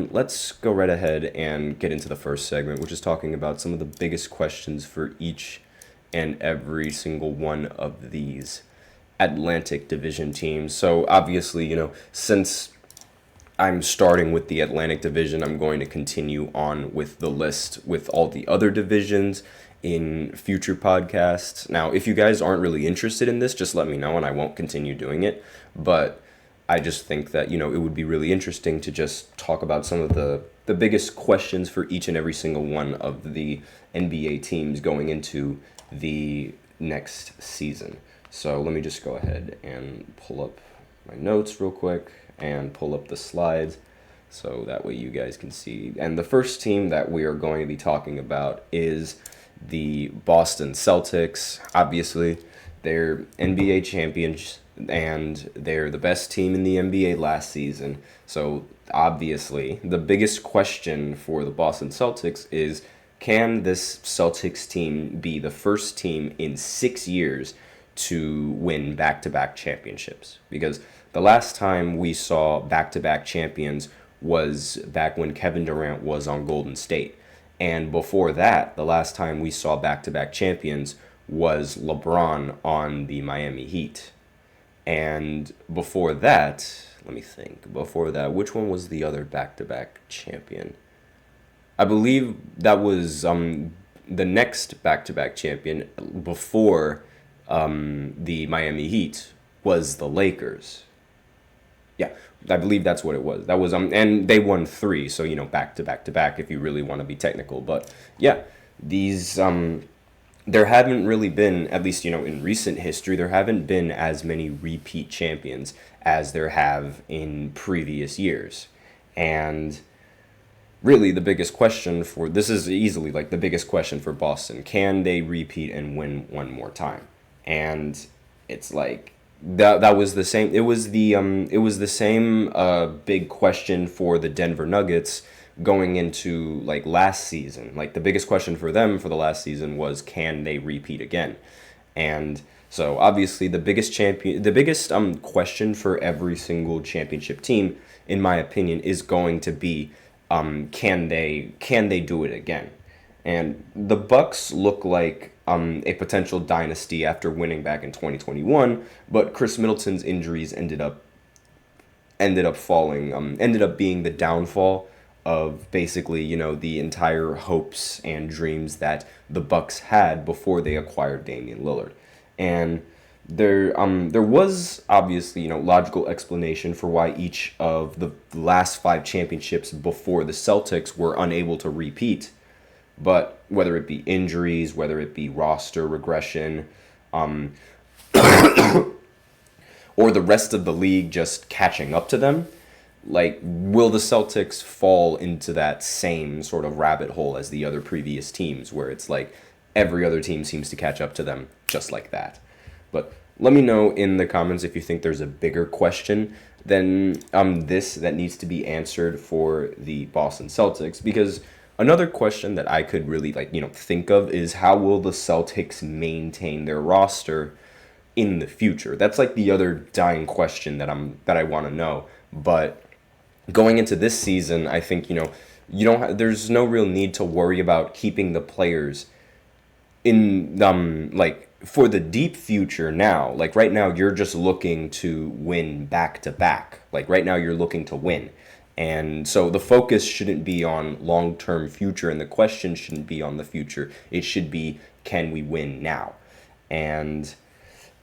And let's go right ahead and get into the first segment, which is talking about some of the biggest questions for each and every single one of these Atlantic Division teams. So obviously, since I'm starting with the Atlantic Division, I'm going to continue on with the list with all the other divisions in future podcasts. Now, if you guys aren't really interested in this, just let me know and I won't continue doing it. But I just think that, it would be really interesting to just talk about some of the biggest questions for each and every single one of the NBA teams going into the next season. So let me just go ahead and pull up my notes real quick and pull up the slides so that way you guys can see. And the first team that we are going to be talking about is the Boston Celtics. Obviously, they're NBA champions and they're the best team in the NBA last season. So obviously, the biggest question for the Boston Celtics is, can this Celtics team be the first team in 6 years to win back-to-back championships? Because the last time we saw back-to-back champions was back when Kevin Durant was on Golden State. And before that, the last time we saw back-to-back champions was LeBron on the Miami Heat. And before that, let me think. Before that, which one was the other back-to-back champion? I believe that was the next back-to-back champion before the Miami Heat was the Lakers. Yeah, I believe that's what it was. That was and they won 3, so back to back to back if you really want to be technical. But yeah, these there haven't really been, at least in recent history, there haven't been as many repeat champions as there have in previous years. And really the biggest question for this is easily like the biggest question for Boston. Can they repeat and win one more time? And it's like that was the same. It was the same big question for the Denver Nuggets going into like last season. Like the biggest question for them for the last season was, can they repeat again? And so obviously the biggest question for every single championship team, in my opinion, is going to be, can they do it again? And the Bucks look like a potential dynasty after winning back in 2021, but Chris Middleton's injuries ended up being the downfall of basically, the entire hopes and dreams that the Bucks had before they acquired Damian Lillard. And there was obviously, logical explanation for why each of the last 5 championships before the Celtics were unable to repeat. But whether it be injuries, whether it be roster regression, or the rest of the league just catching up to them, like, will the Celtics fall into that same sort of rabbit hole as the other previous teams, where it's like every other team seems to catch up to them just like that? But let me know in the comments if you think there's a bigger question than this that needs to be answered for the Boston Celtics, because another question that I could really think of is, how will the Celtics maintain their roster in the future? That's like the other dying question that I want to know. But going into this season, I think there's no real need to worry about keeping the players in for the deep future now. Like right now, you're just looking to win back to back. Like right now, you're looking to win. And so the focus shouldn't be on long-term future, and the question shouldn't be on the future. It should be, can we win now? And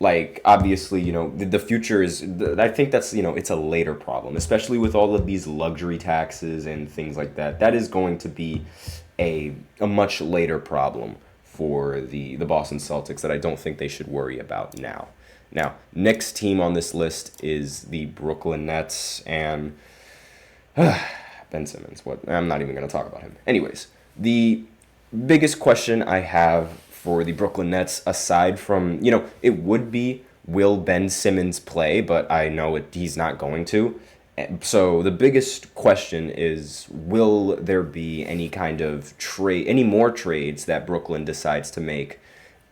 obviously, the future is, I think that's, it's a later problem, especially with all of these luxury taxes and things like that. That is going to be a much later problem for the Boston Celtics that I don't think they should worry about now. Now, next team on this list is the Brooklyn Nets, and Ben Simmons. I'm not even going to talk about him. Anyways, the biggest question I have for the Brooklyn Nets, aside from, it would be, will Ben Simmons play? But I know he's not going to. So the biggest question is, will there be any kind of any more trades that Brooklyn decides to make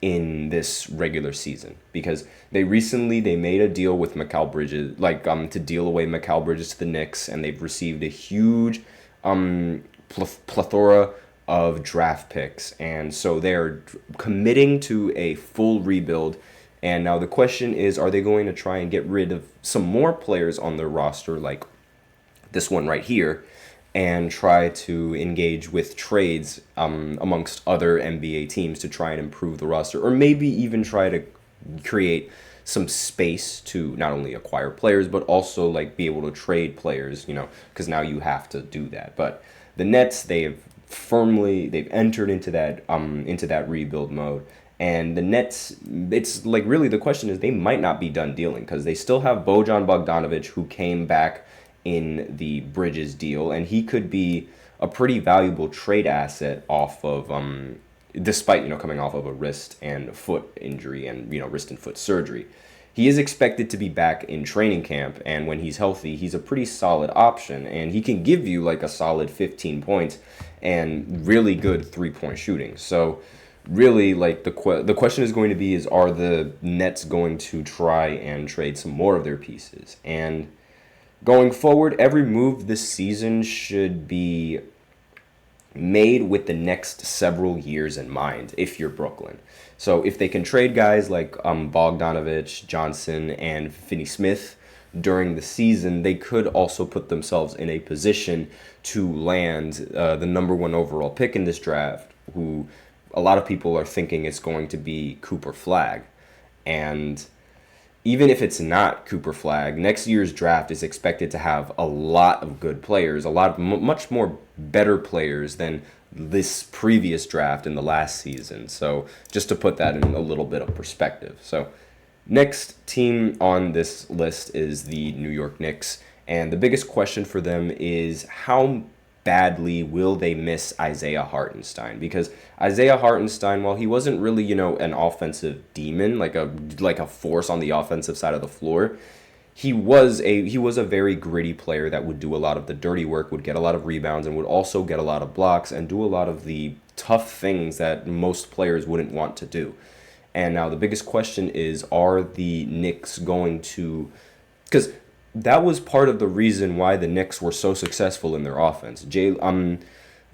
in this regular season? Because they made a deal with Mikal Bridges, to deal away Mikal Bridges to the Knicks, and they've received a huge plethora of draft picks, and so they're committing to a full rebuild. And now the question is, are they going to try and get rid of some more players on their roster, like this one right here, and try to engage with trades amongst other NBA teams to try and improve the roster, or maybe even try to create some space to not only acquire players but also like be able to trade players, because now you have to do that. But the Nets, they've entered into that rebuild mode. And the Nets, it's like really the question is they might not be done dealing because they still have Bojan Bogdanovic, who came back in the Bridges deal, and he could be a pretty valuable trade asset off of despite coming off of a wrist and foot injury and wrist and foot surgery. He is expected to be back in training camp, and when he's healthy, he's a pretty solid option, and he can give you like a solid 15 points and really good three-point shooting. So really, like the question is going to be, are the Nets going to try and trade some more of their pieces? And going forward, every move this season should be made with the next several years in mind if you're Brooklyn. So if they can trade guys like Bogdanovich, Johnson, and Finney-Smith during the season, they could also put themselves in a position to land the number one overall pick in this draft, who a lot of people are thinking it's going to be Cooper Flagg. And even if it's not Cooper Flagg, next year's draft is expected to have a lot of good players, a lot of much more better players than this previous draft in the last season. So just to put that in a little bit of perspective. So next team on this list is the New York Knicks. And the biggest question for them is how badly will they miss Isaiah Hartenstein? Because Isaiah Hartenstein, while he wasn't really, an offensive demon, like a force on the offensive side of the floor, he was a very gritty player that would do a lot of the dirty work, would get a lot of rebounds, and would also get a lot of blocks and do a lot of the tough things that most players wouldn't want to do. And now the biggest question is, are the Knicks going to... Because that was part of the reason why the Knicks were so successful in their offense.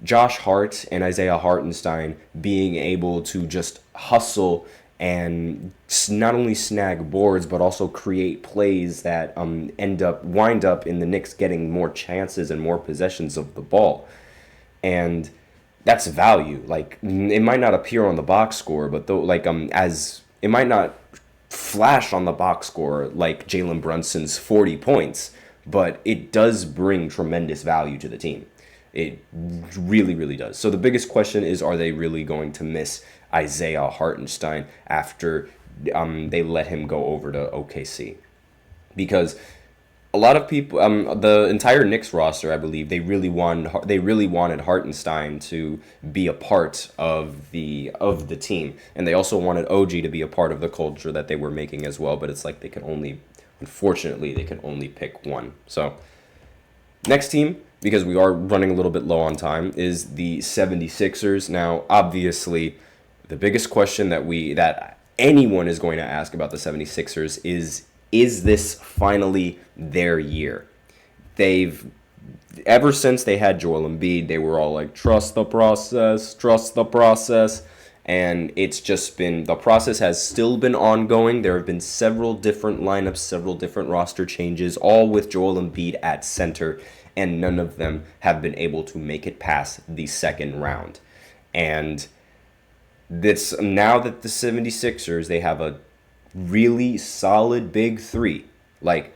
Josh Hart and Isaiah Hartenstein being able to just hustle and not only snag boards but also create plays that wind up in the Knicks getting more chances and more possessions of the ball. And that's value. Like, it might not appear on the box score, but as it might not flash on the box score like Jalen Brunson's 40 points, but it does bring tremendous value to the team. It really, really does. So the biggest question is, are they really going to miss Isaiah Hartenstein after they let him go over to OKC? Because a lot of people, the entire Knicks roster, I believe, they really wanted Hartenstein to be a part of the team, and they also wanted OG to be a part of the culture that they were making as well. But it's like unfortunately, they can only pick one. So next team, because we are running a little bit low on time, is the 76ers. Now, obviously, the biggest question that anyone is going to ask about the 76ers is this finally their year? Ever since they had Joel Embiid, they were all like, trust the process. And it's just been, the process has still been ongoing. There have been several different lineups, several different roster changes, all with Joel Embiid at center, and none of them have been able to make it past the second round. And now that the 76ers, they have a really solid big three. Like,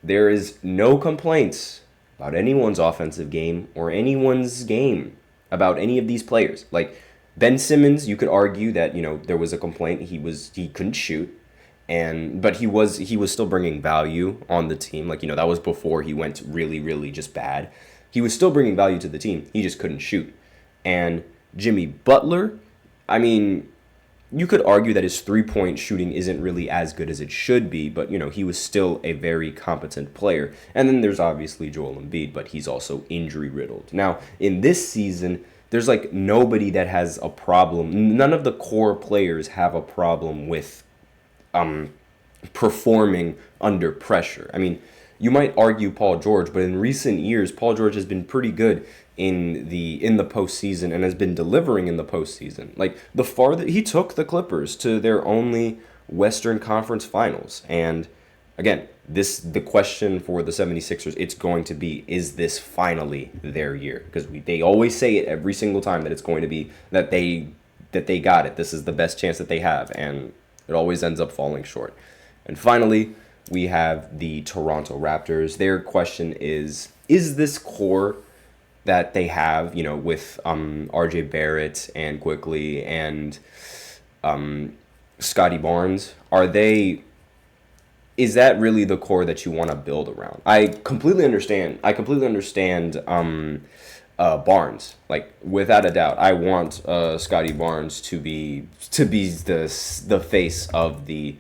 there is no complaints about anyone's offensive game or anyone's game about any of these players. Like, Ben Simmons, you could argue that, there was a complaint. He couldn't shoot, but he was still bringing value on the team. Like, that was before he went really, really just bad. He was still bringing value to the team. He just couldn't shoot. And Jimmy Butler, I mean, you could argue that his three-point shooting isn't really as good as it should be, but, he was still a very competent player. And then there's obviously Joel Embiid, but he's also injury-riddled. Now, in this season, there's, nobody that has a problem. None of the core players have a problem with performing under pressure. I mean, You might argue Paul George, but in recent years, Paul George has been pretty good in the postseason and has been delivering in the postseason. Like the farther he took the Clippers to their only Western Conference Finals, and again, the question for the 76ers, it's going to be, is this finally their year? Because they always say it every single time that it's going to be that they got it. This is the best chance that they have, and it always ends up falling short. And finally, we have the Toronto Raptors. Their question is this core that they have, with RJ Barrett and Quickly and Scotty Barnes, is that really the core that you want to build around? I completely understand Barnes, like without a doubt. I want Scotty Barnes to be the face of the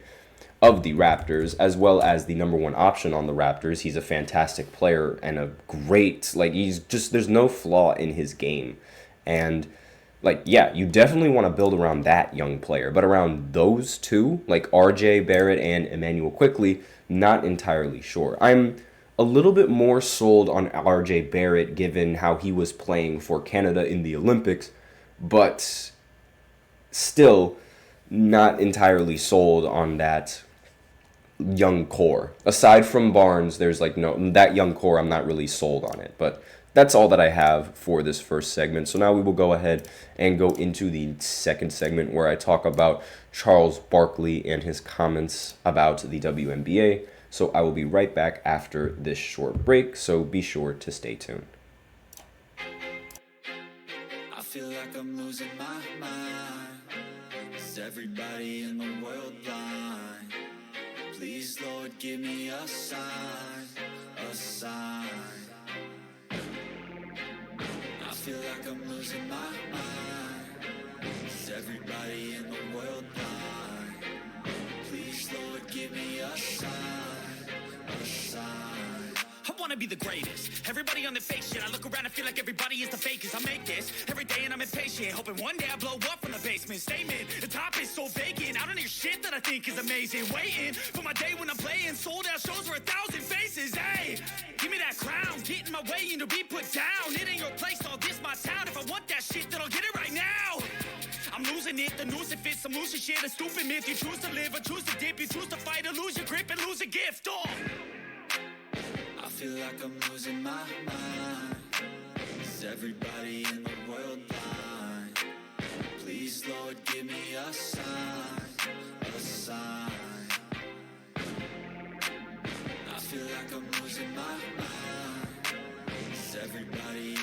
Raptors, as well as the number one option on the Raptors. He's a fantastic player and a great, there's no flaw in his game. And you definitely want to build around that young player, but around those two, like RJ Barrett and Emmanuel Quickly, not entirely sure. I'm a little bit more sold on RJ Barrett given how he was playing for Canada in the Olympics, but still not entirely sold on that young core. Aside from Barnes, there's that young core, I'm not really sold on it. But that's all that I have for this first segment. So now we will go ahead and go into the second segment where I talk about Charles Barkley and his comments about the WNBA. So I will be right back after this short break, so be sure to stay tuned. I feel like I'm losing my mind. Is everybody in the world blind? Please, Lord, give me a sign, a sign. I feel like I'm losing my mind. Is everybody in the world blind? Please, Lord, give me a sign, a sign. I wanna be the greatest. Everybody on the fake shit. I look around and feel like everybody is the fakest. I make this every day and I'm impatient, hoping one day I blow up from the basement. Statement, the top is so vacant. I don't hear shit that I think is amazing. Waiting for my day when I'm playing sold out shows for 1,000 faces. Hey, give me that crown, get in my way and to be put down. It ain't your place, all this my town. If I want that shit, then I'll get it right now. I'm losing it, the noose it fits. I'm losing shit, a stupid myth. You choose to live or choose to dip. You choose to fight or lose your grip and lose a gift. Oh, I feel like I'm losing my mind. Is everybody in the world blind? Please, Lord, give me a sign, a sign. I feel like I'm losing my mind. Is everybody